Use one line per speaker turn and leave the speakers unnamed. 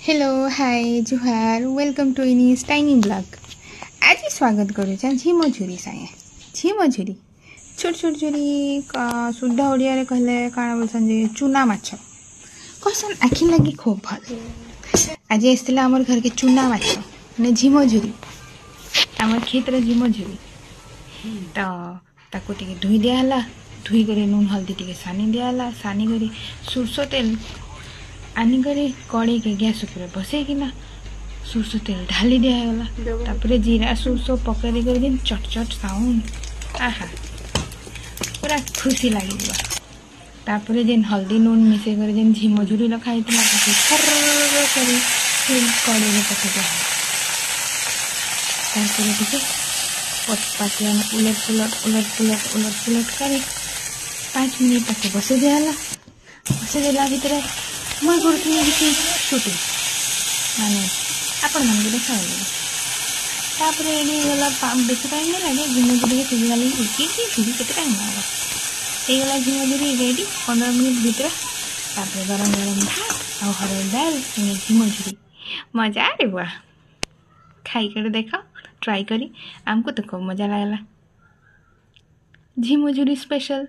Hello hi जुहार welcome to Ini's tiny blog. आज स्वागत करूँ झिमझुरी साए झिमझुरी छोट छोट झुरी शुद्ध ओडिया रे कहले काଣା बोलसन जे चुना माछ कहसन आखि लगी खूब भल। आज आसला आमर घर के चुना माछ ने झिमझुरी आमर खेत रे झिमझुरी तो ताको टिके धुई दियाला धुई करे नून हल्दी टिके सानी दियाला सानी करे सुरसो तेल आनिकरी कड़े के गैस ऊपर बसैकिना सुरसो तेल ढाली दिगला तापर जीरा सुरसो पकई दिन चट चट साउंड आहा पूरा खुशी लगे तापर जेन हल्दी नून मिसे कर जेन झिमझुरी रखाई कड़े में पकई दिया पतिया उलट पुलट कर 5 मिनट तक बसई दिगला बसई देला भितर मैं करूँ शूटिंग माने आपण मन देखा तापर गला बेस टाइम नहीं लगे झिमझुरी सीझीगला के टाइम लगा झिमझुरी रेडी 15 मिनट भीतर तापर गरम गरम भात और हरड़ दाल झिमझुरी मजा रे बुआ खाई कर देख ट्राई करी आमको तो खूब मजा लगला झिमझुरी स्पेशल।